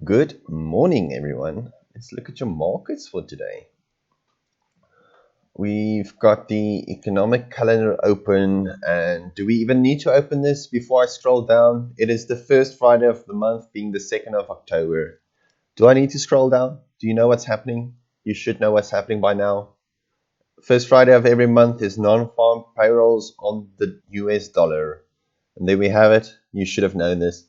Good morning, everyone. Let's look at your markets for today. We've got the economic calendar open, and do we even need to open this before I scroll down? It is the first Friday of the month, being the 2nd of October. Do I need to scroll down? Do you know what's happening? You should know what's happening by now. First Friday of every month is non-farm payrolls on the US dollar. And there we have it. You should have known this.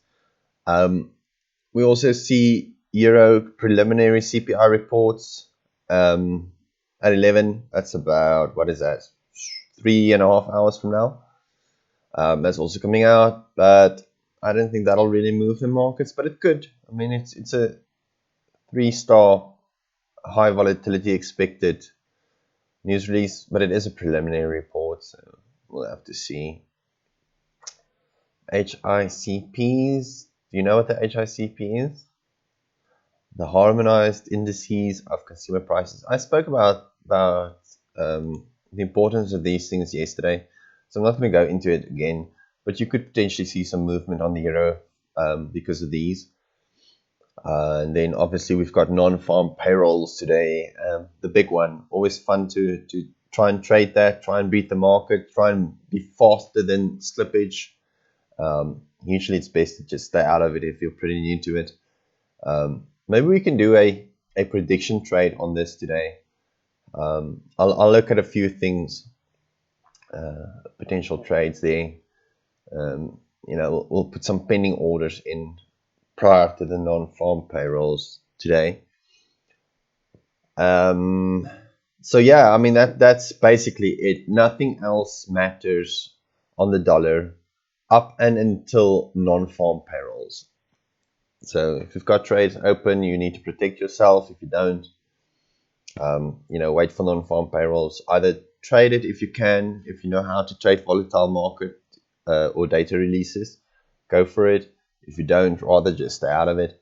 We also see Euro preliminary CPI reports at 11. That's about, what is that, 3.5 hours from now. That's also coming out, but I don't think that'll really move the markets, but it could. I mean, it's a 3-star high volatility expected news release, but it is a preliminary report, so we'll have to see. HICPs. Do you know what the HICP is? The harmonized indices of consumer prices. I spoke about the importance of these things yesterday, so I'm not going to go into it again, but you could potentially see some movement on the euro because of these. And then obviously we've got non-farm payrolls today, the big one. Always fun to try and trade that, try and beat the market, try and be faster than slippage. Usually it's best to just stay out of it if you're pretty new to it. Maybe we can do a prediction trade on this today. I'll look at a few things, potential trades there. We'll put some pending orders in prior to the non-farm payrolls today. So yeah, I mean that's basically it. Nothing else matters on the dollar up and until non-farm payrolls. So if you've got trades open, you need to protect yourself. If you don't, wait for non-farm payrolls. Either trade it if you can, if you know how to trade volatile market or data releases, go for it. If you don't, rather just stay out of it.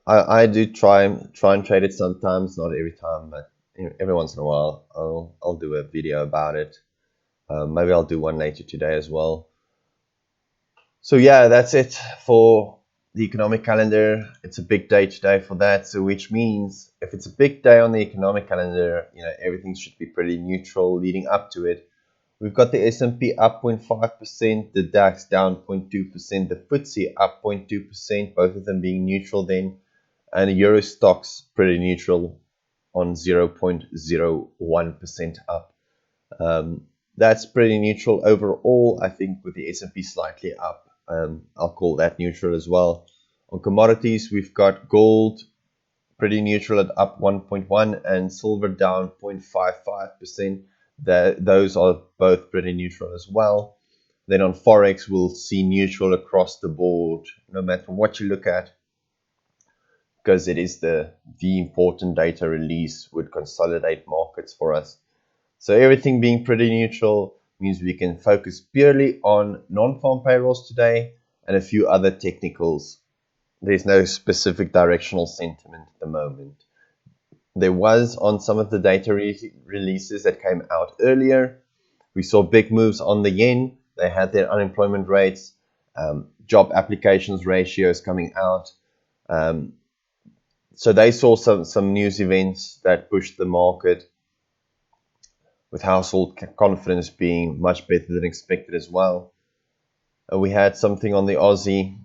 I do try and trade it sometimes, not every time, but every once in a while I'll do a video about it. Maybe I'll do one later today as well. So yeah, that's it for the economic calendar. It's a big day today for that. So which means if it's a big day on the economic calendar, everything should be pretty neutral leading up to it. We've got the S&P up 0.5%, the DAX down 0.2%, the FTSE up 0.2%, both of them being neutral then, and the Euro stocks pretty neutral on 0.01% up. That's pretty neutral overall. I think with the S&P slightly up, I'll call that neutral as well. On commodities, we've got gold pretty neutral at up 1.1 and silver down 0.55%. Those are both pretty neutral as well. Then on Forex, we'll see neutral across the board, no matter what you look at, because it is the important data release would consolidate markets for us. So everything being pretty neutral means we can focus purely on non-farm payrolls today and a few other technicals. There's no specific directional sentiment at the moment. There was on some of the data releases that came out earlier. We saw big moves on the yen. They had their unemployment rates, job applications ratios coming out. So they saw some news events that pushed the market, with household confidence being much better than expected as well. We had something on the Aussie,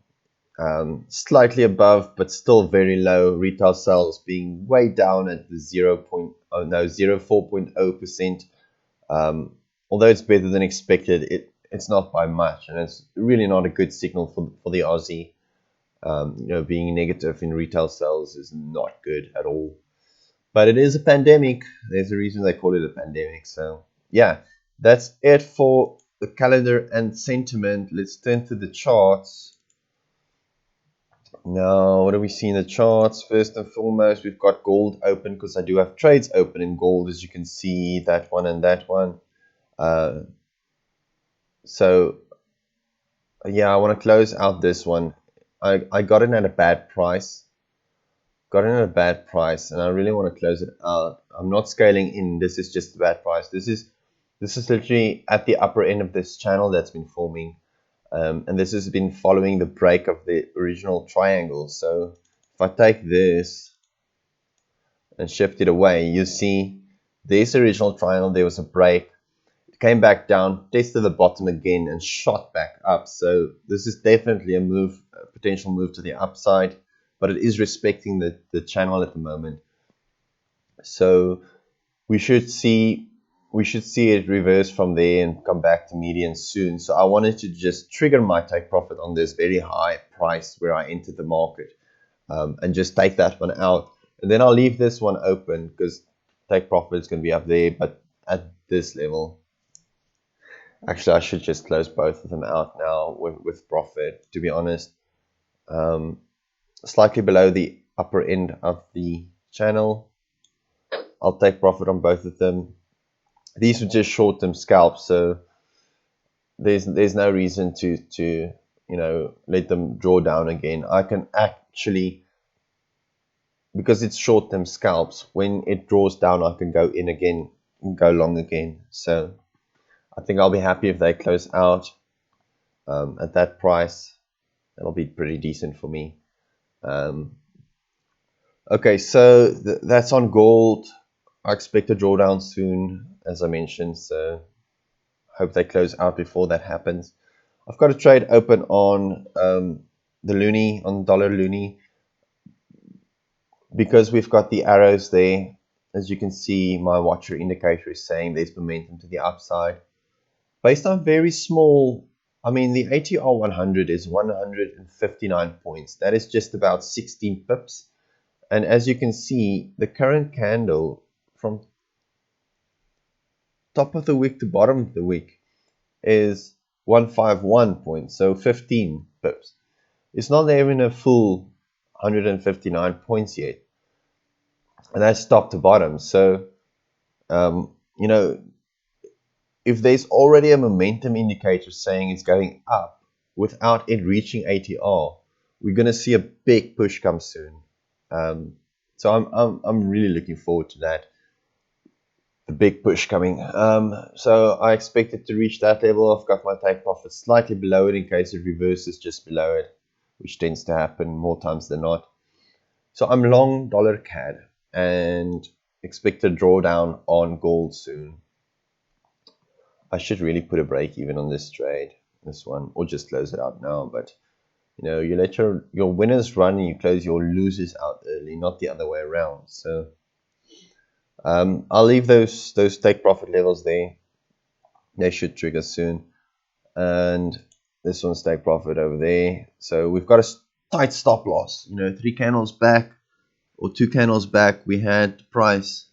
slightly above, but still very low. Retail sales being way down at the 0.4%. Although it's better than expected, it's not by much, and it's really not a good signal for the Aussie. Being negative in retail sales is not good at all. But it is a pandemic. There's a reason they call it a pandemic. So yeah, that's it for the calendar and sentiment. Let's turn to the charts. Now, what do we see in the charts? First and foremost, we've got gold open because I do have trades open in gold, as you can see, that one and that one. So yeah, I want to close out this one. I got it at a bad price. Got in at a bad price, and I really want to close it out. I'm not scaling in. This is just a bad price. This is literally at the upper end of this channel that's been forming. and this has been following the break of the original triangle. So if I take this and shift it away, you see this original triangle, there was a break. It came back down, tested the bottom again, and shot back up. So this is definitely a move, a potential move to the upside, but it is respecting the channel at the moment. So we should see it reverse from there and come back to median soon. So I wanted to just trigger my take profit on this very high price where I entered the market, and just take that one out. And then I'll leave this one open because take profit is going to be up there, but at this level, actually I should just close both of them out now with profit, to be honest. Slightly below the upper end of the channel, I'll take profit on both of them. These were just short-term scalps, so there's no reason to let them draw down again. I can actually, because it's short-term scalps, when it draws down I can go in again and go long again. So I think I'll be happy if they close out at that price. That'll be pretty decent for me. Okay, so that's on gold. I expect a drawdown soon, as I mentioned, so hope they close out before that happens. I've got a trade open on the loonie, on dollar loonie, because we've got the arrows there. As you can see, my watcher indicator is saying there's momentum to the upside. Based on very small, I mean, the ATR 100 is 159 points. That is just about 16 pips. And as you can see, the current candle from top of the wick to bottom of the wick is 151 points, so 15 pips. It's not even a full 159 points yet, and that's top to bottom. So if there's already a momentum indicator saying it's going up without it reaching ATR, we're going to see a big push come soon. So I'm really looking forward to that, the big push coming. So I expect it to reach that level. I've got my take profit slightly below it in case it reverses just below it, which tends to happen more times than not. So I'm long dollar CAD and expect a drawdown on gold soon. I should really put a break even on this trade, this one, or just close it out now. But you let your winners run and you close your losers out early, not the other way around. So I'll leave those take profit levels there. They should trigger soon. And this one's take profit over there. So we've got a tight stop loss. 3 candles back or 2 candles back, we had price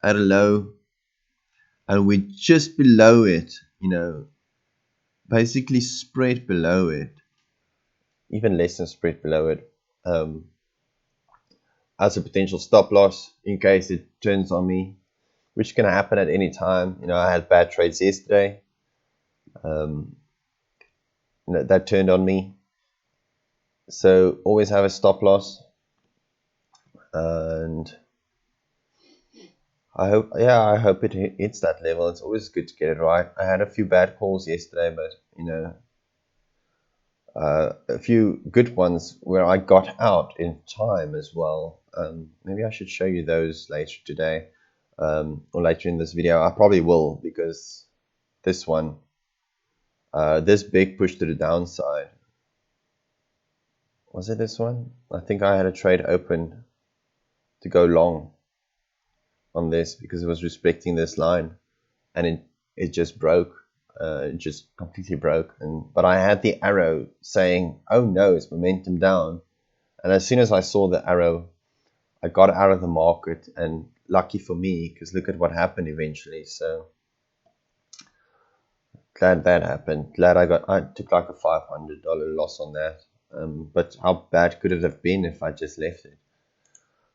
at a low, and we're just below it, basically spread below it, even less than spread below it, as a potential stop loss in case it turns on me, which can happen at any time. I had bad trades yesterday that turned on me, so always have a stop loss. And I hope it hits that level. It's always good to get it right. I had a few bad calls yesterday, but a few good ones where I got out in time as well. Maybe I should show you those later today, or later in this video. I probably will, because this one, this big push to the downside, was it this one? I think I had a trade open to go long on this because it was respecting this line, and it just broke. It just completely broke. But I had the arrow saying, oh no, it's momentum down. And as soon as I saw the arrow, I got out of the market, and lucky for me, because look at what happened eventually. So glad that happened. Glad I took like a $500 loss on that. But how bad could it have been if I just left it?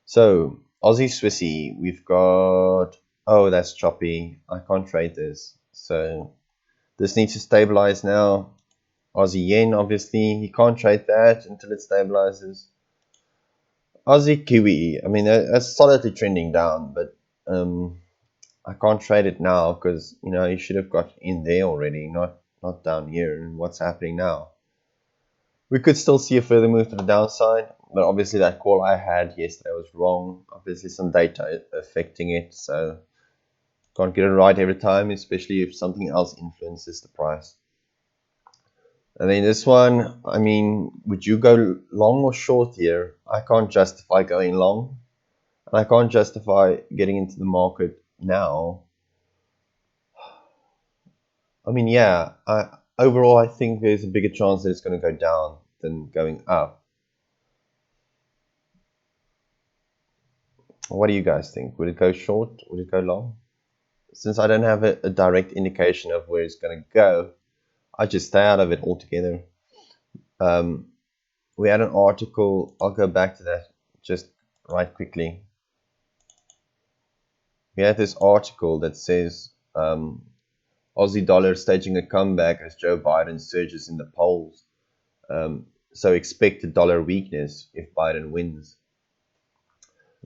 So Aussie Swissy, we've got, oh, that's choppy. I can't trade this. So this needs to stabilize now. Aussie Yen, obviously, you can't trade that until it stabilizes. Aussie Kiwi, I mean, that's solidly trending down, but I can't trade it now because, you should have got in there already, not not down here. And what's happening now? We could still see a further move to the downside, but obviously that call I had yesterday was wrong. Obviously some data affecting it, so can't get it right every time, especially if something else influences the price. And then this one, I mean, would you go long or short here? I can't justify going long, and I can't justify getting into the market now. I mean, yeah, overall, I think there's a bigger chance that it's going to go down than going up. What do you guys think? Would it go short? Would it go long? Since I don't have a direct indication of where it's going to go, I just stay out of it altogether. We had an article, I'll go back to that just right quickly. We had this article that says Aussie dollar staging a comeback as Joe Biden surges in the polls. So expect a dollar weakness if Biden wins.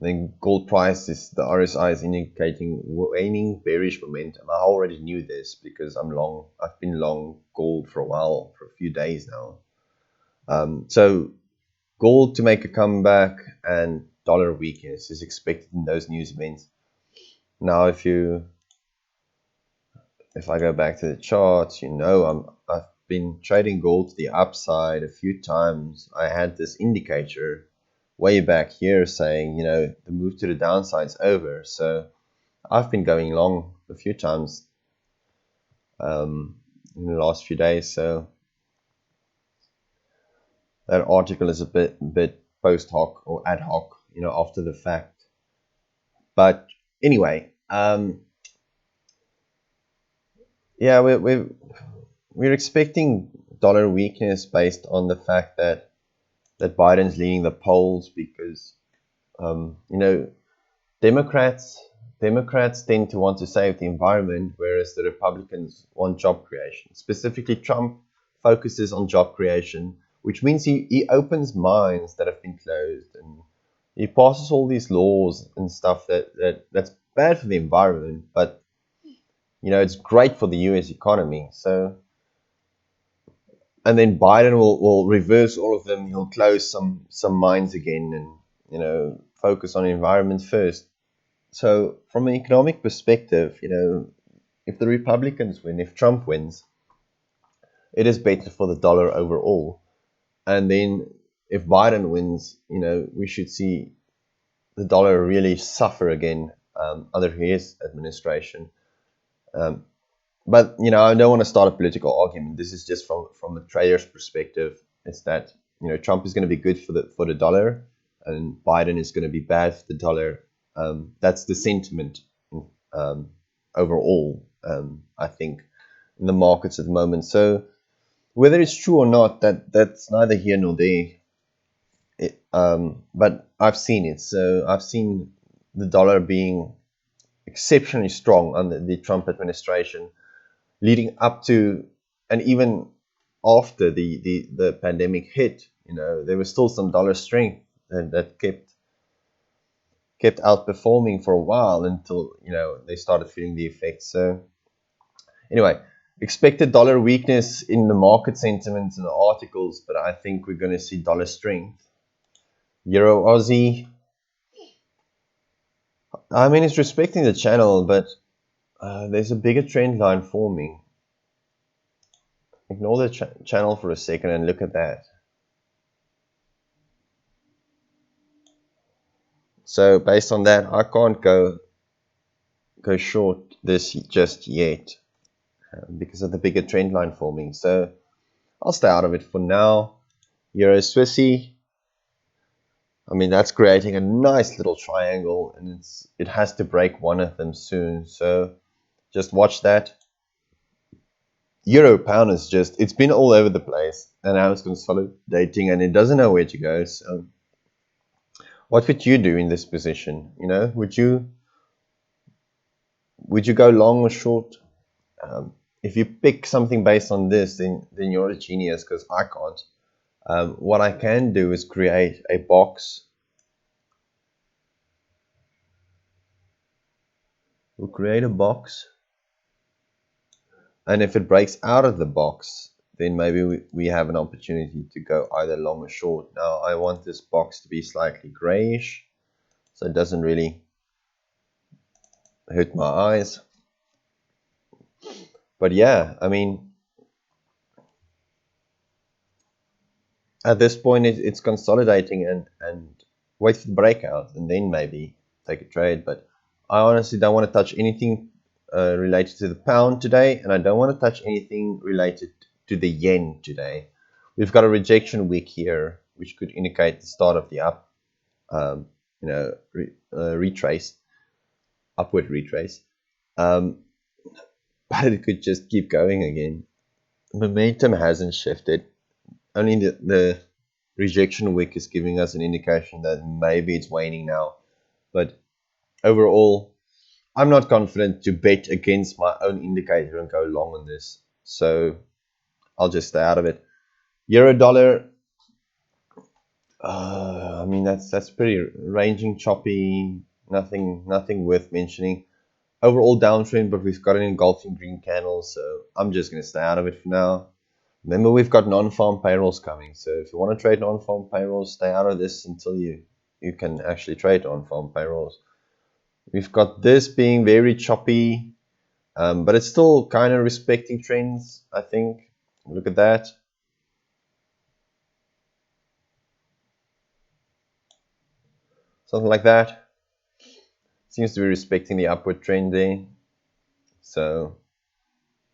Then gold prices, the RSI is indicating waning bearish momentum. I already knew this because I've been long gold for a while, for a few days now. So gold to make a comeback and dollar weakness is expected in those news events. Now, if I go back to the charts, I've been trading gold to the upside a few times. I had this indicator way back here saying, the move to the downside is over. So I've been going long a few times in the last few days. So that article is a bit post hoc or ad hoc, after the fact. But anyway, yeah, we're expecting dollar weakness based on the fact that Biden's leading the polls because Democrats tend to want to save the environment, whereas the Republicans want job creation. Specifically, Trump focuses on job creation, which means he opens mines that have been closed, and he passes all these laws and stuff that's bad for the environment, but it's great for the US economy. So, and then Biden will reverse all of them. He'll close some mines again and focus on environment first. So from an economic perspective, if the Republicans win, if Trump wins, it is better for the dollar overall. And then if Biden wins, we should see the dollar really suffer again under his administration. But I don't want to start a political argument. This is just from the trader's perspective. It's that Trump is going to be good for the dollar, and Biden is going to be bad for the dollar. That's the sentiment overall. I think in the markets at the moment. So whether it's true or not, that's neither here nor there. But I've seen it. So I've seen the dollar being exceptionally strong under the Trump administration, leading up to and even after the pandemic hit. There was still some dollar strength that kept outperforming for a while until they started feeling the effects. So anyway, expected dollar weakness in the market sentiments and the articles, but I think we're going to see dollar strength. Euro Aussie, I mean, it's respecting the channel, but there's a bigger trend line forming. Ignore the channel for a second and look at that. So based on that, I can't go short this just yet because of the bigger trend line forming. So I'll stay out of it for now. Euro Swissy, I mean, that's creating a nice little triangle, and it has to break one of them soon. So just watch that. Euro pound is it's been all over the place, and now it's consolidating, and it doesn't know where to go. So what would you do in this position? Would you go long or short? If you pick something based on this, then you're a genius, because I can't. What I can do is create a box. We'll create a box, And if it breaks out of the box, then maybe we have an opportunity to go either long or short. Now I want this box to be slightly grayish, so it doesn't really hurt my eyes. But yeah, I mean, at this point it's consolidating and wait for the breakout and then maybe take a trade. But I honestly don't want to touch anything related to the pound today, and I don't want to touch anything related to the yen today. We've got a rejection wick here, which could indicate the start of the up, retrace, upward retrace. But it could just keep going again. Momentum hasn't shifted. Only the rejection wick is giving us an indication that maybe it's waning now. But overall, I'm not confident to bet against my own indicator and go long on this. So I'll just stay out of it. Euro dollar, I mean that's pretty ranging, choppy, nothing worth mentioning. Overall downtrend, but we've got an engulfing green candle, so I'm just going to stay out of it for now. Remember, we've got non-farm payrolls coming, so if you want to trade non-farm payrolls, stay out of this until you can actually trade non-farm payrolls. We've got this being very choppy, but it's still kind of respecting trends, I think. Look at that. Something like that. Seems to be respecting the upward trend there. So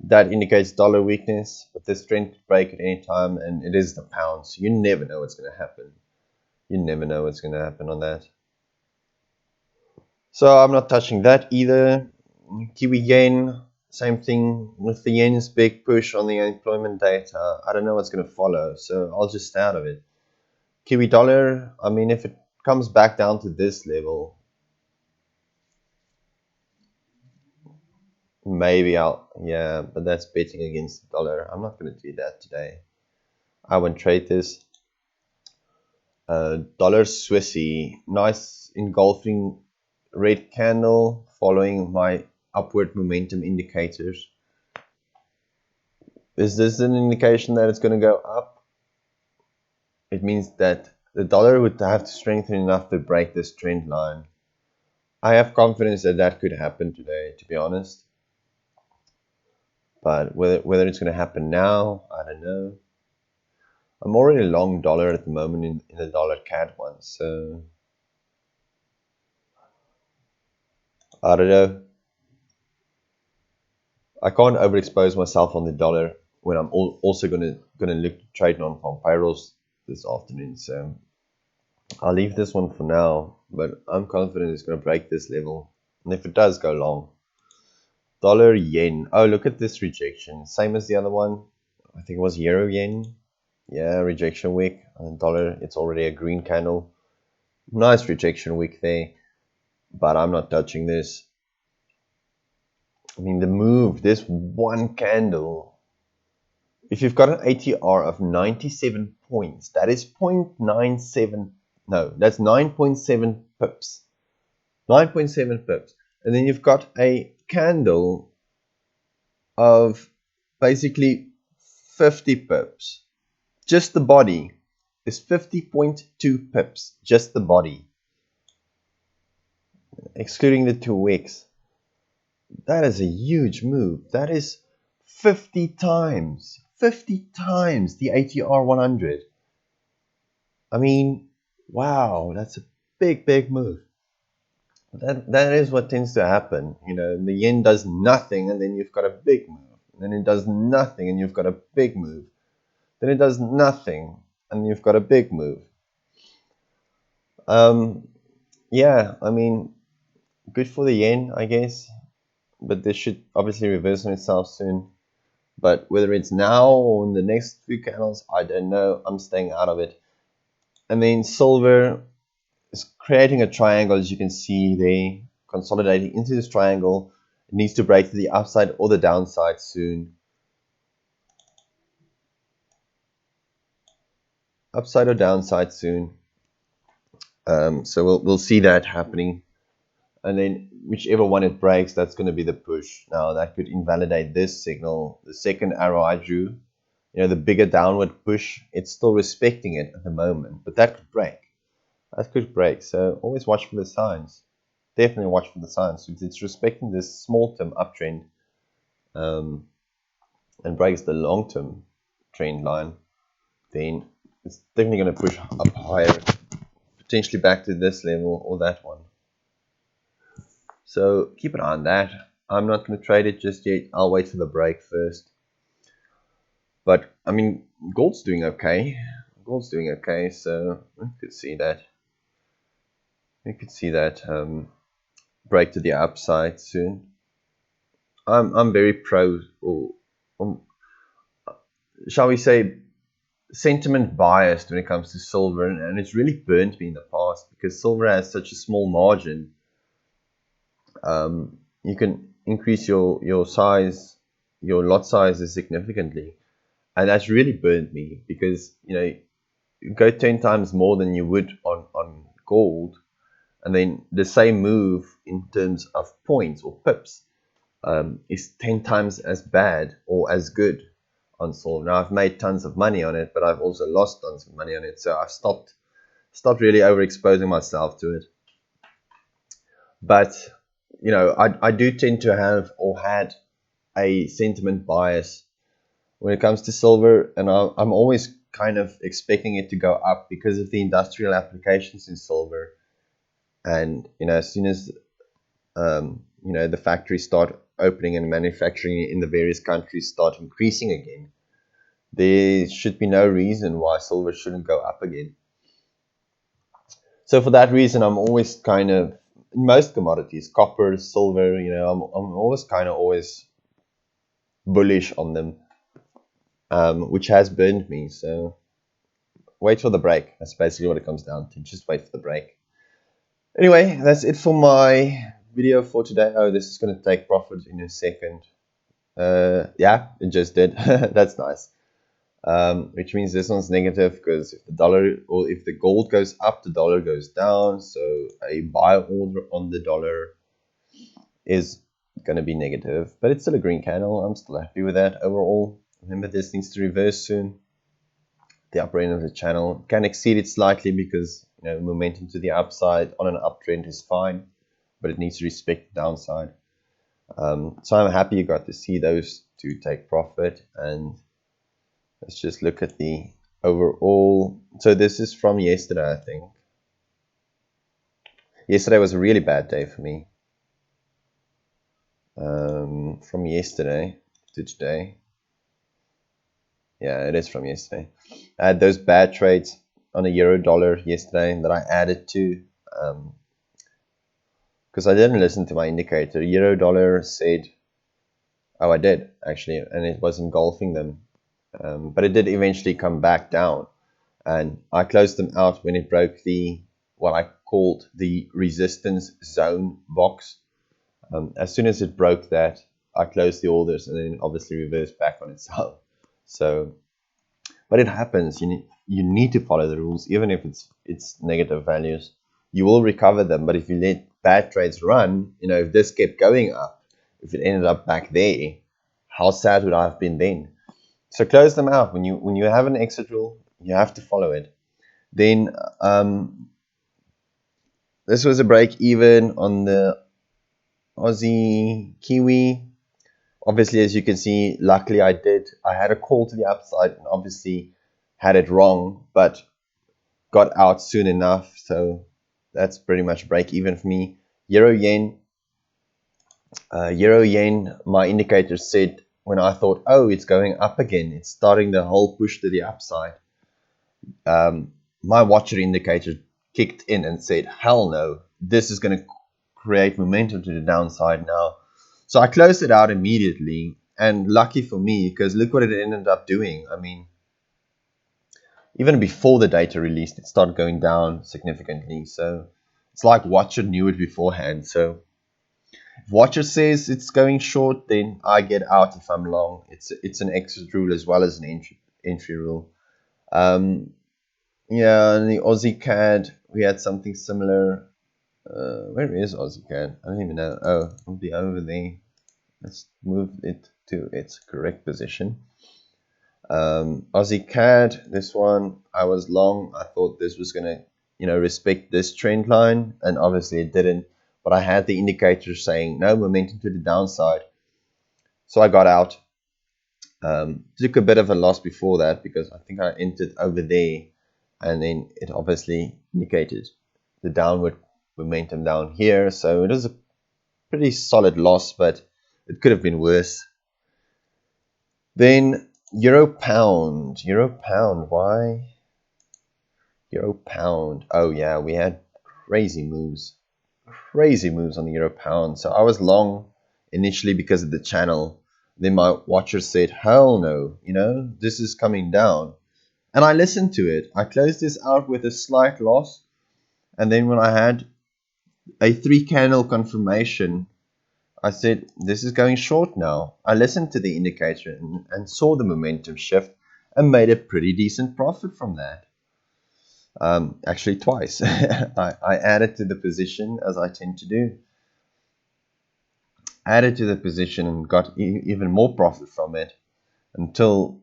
that indicates dollar weakness, but this trend could break at any time, and it is the pound, so you never know what's going to happen. You never know what's going to happen on that. So I'm not touching that either. Kiwi yen, same thing with the yen's big push on the employment data. I don't know what's going to follow, so I'll just stay out of it. Kiwi dollar, I mean, if it comes back down to this level, maybe yeah, but that's betting against the dollar. I'm not going to do that today. I won't trade this. Dollar Swissy, nice engulfing red candle following my upward momentum indicators. Is this an indication that it's going to go up? It means that the dollar would have to strengthen enough to break this trend line. I have confidence that that could happen today, to be honest. But whether it's going to happen now, I don't know. I'm already long dollar at the moment in the dollar CAD one, so I don't know. I can't overexpose myself on the dollar when I'm also gonna look to trade non-farm payrolls this afternoon. So I'll leave this one for now, but I'm confident it's gonna break this level, and if it does, go long. Dollar yen. Oh, look at this rejection. Same as the other one. I think it was euro yen. Yeah, rejection wick. And dollar, it's already a green candle. Nice rejection wick there, but I'm not touching this. I mean, the move, this one candle, if you've got an ATR of 97 points, that is 0.97, no, that's 9.7 pips. 9.7 pips. And then you've got a candle of basically 50 pips. Just the body is 50.2 pips. Just the body. Excluding the 2 wicks. That is a huge move. That is 50 times the ATR 100. I mean, wow, that's a big move. That is what tends to happen. You know, the yen does nothing and then you've got a big move. Then it does nothing and you've got a big move. Then it does nothing and you've got a big move. Yeah, I mean, good for the yen, I guess. But this should obviously reverse on itself soon. But whether it's now or in the next few candles, I don't know. I'm staying out of it. And then silver is creating a triangle, as you can see there, consolidating into this triangle. It needs to break to the upside or the downside soon. Upside or downside soon. So we'll see that happening. and then whichever one it breaks, that's going to be the push. Now that could invalidate this signal. The second arrow I drew, the bigger downward push, it's still respecting it at the moment, but that could break. That could break. So always watch for the signs. Definitely watch for the signs. If it's respecting this small-term uptrend and breaks the long-term trend line, then it's definitely going to push up higher, potentially back to this level or that one. So keep an eye on that. I'm not going to trade it just yet. I'll wait for the break first. But I mean, gold's doing okay. Gold's doing okay, so we could see that. We could see that break to the upside soon. I'm very pro, or shall we say, sentiment biased when it comes to silver, and it's really burnt me in the past because silver has such a small margin. You can increase your size, your lot sizes significantly, and that's really burnt me because you go 10 times more than you would on gold, and then the same move in terms of points or pips is 10 times as bad or as good on silver. Now I've made tons of money on it, but I've also lost tons of money on it, so I've stopped really overexposing myself to it. But I do tend to have or had a sentiment bias when it comes to silver, and I'm always kind of expecting it to go up because of the industrial applications in silver. And as soon as the factories start opening and manufacturing in the various countries start increasing again, there should be no reason why silver shouldn't go up again. So for that reason, I'm always kind of, in most commodities, copper, silver, I'm always kind of bullish on them, which has burned me. So wait for the break. That's basically what it comes down to. Just wait for the break. Anyway, that's it for my video for today. Oh, this is going to take profit in a second. Yeah, it just did. That's nice. Which means this one's negative because if the dollar or if the gold goes up, the dollar goes down. So a buy order on the dollar is going to be negative, but it's still a green candle. I'm still happy with that overall. Remember, this needs to reverse soon. The upper end of the channel can exceed it slightly because momentum to the upside on an uptrend is fine, but it needs to respect the downside. So I'm happy you got to see those two take profit. And let's just look at the overall. So this is from yesterday, I think. Yesterday was a really bad day for me. From yesterday to today. Yeah, it is from yesterday. I had those bad trades on a euro dollar yesterday that I added to because I didn't listen to my indicator. Euro dollar said, oh, I did actually, and it was engulfing them, but it did eventually come back down, and I closed them out when it broke the what I called the resistance zone box. As soon as it broke that, I closed the orders, and then obviously reversed back on itself. So, but it happens. You need to follow the rules, even if it's negative values. You will recover them, but if you let bad trades run, if this kept going up, if it ended up back there, how sad would I have been then? So close them out. When you have an exit rule, you have to follow it. Then this was a break even on the Aussie Kiwi. Obviously, as you can see, luckily I had a call to the upside and obviously had it wrong, but got out soon enough. So that's pretty much break even for me. Euro yen, my indicator said when I thought, oh, it's going up again, it's starting the whole push to the upside. My watcher indicator kicked in and said, hell no, this is going to create momentum to the downside now. So I closed it out immediately, and lucky for me, because look what it ended up doing. I mean, even before the data released, it started going down significantly. So it's like Watcher knew it beforehand. So if Watcher says it's going short, then I get out if I'm long. It's an exit rule as well as an entry rule. Yeah, in the Aussie CAD, we had something similar. Where is Aussie CAD? I don't even know. Oh, it'll be over there. Let's move it to its correct position. Aussie CAD, this one I was long. I thought this was gonna, respect this trend line, and obviously it didn't. But I had the indicator saying no momentum to the downside, so I got out. Took a bit of a loss before that because I think I entered over there, and then it obviously indicated the downward momentum down here. So it was a pretty solid loss, but it could have been worse. Then euro pound, why euro pound? Oh yeah, we had crazy moves on the euro pound. So I was long initially because of the channel. Then my watcher said, hell no, this is coming down. And I listened to it. I closed this out with a slight loss. And then when I had a 3-candle confirmation, I said, this is going short now. I listened to the indicator and saw the momentum shift and made a pretty decent profit from that. Actually, twice. I added to the position, as I tend to do. Added to the position and got even more profit from it until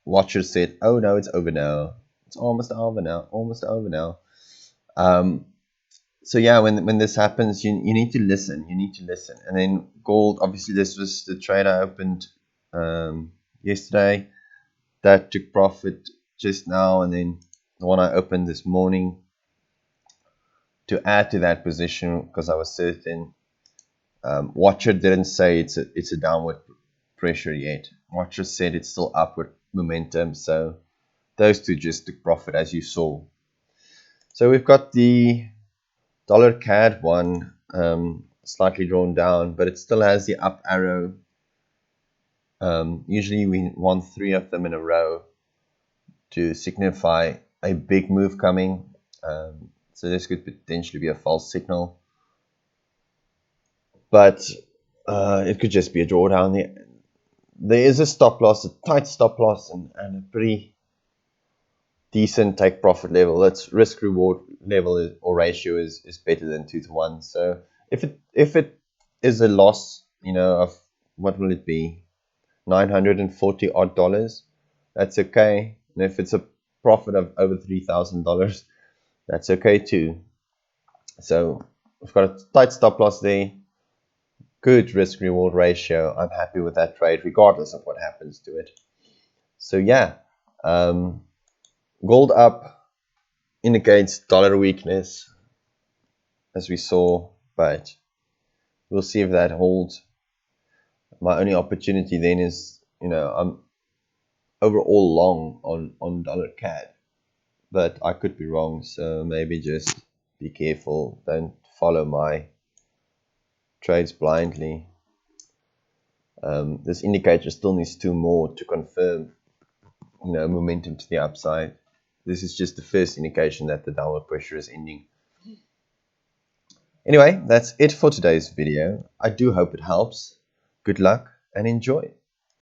watchers said, oh no, it's over now. It's almost over now. So yeah, when this happens, you need to listen. And then gold, obviously this was the trade I opened yesterday. That took profit just now, and then the one I opened this morning to add to that position because I was certain. Watcher didn't say it's a downward pressure yet. Watcher said it's still upward momentum. So those two just took profit, as you saw. So we've got the dollar CAD one slightly drawn down, but it still has the up arrow. Usually we want 3 of them in a row to signify a big move coming. So this could potentially be a false signal, but it could just be a drawdown. There is a stop loss, a tight stop loss, and a pretty decent take profit level. That's risk reward level or ratio is better than 2-to-1. So if it is a loss, of what will it be, $940 odd, that's okay. And if it's a profit of over $3,000, that's okay too. So we've got a tight stop loss there, good risk reward ratio. I'm happy with that trade regardless of what happens to it. So yeah, gold up indicates dollar weakness, as we saw, but we'll see if that holds. My only opportunity then is, I'm overall long on dollar CAD, but I could be wrong, so maybe just be careful. Don't follow my trades blindly. This indicator still needs 2 more to confirm, momentum to the upside. This is just the first indication that the downward pressure is ending. Anyway, that's it for today's video. I do hope it helps. Good luck and enjoy.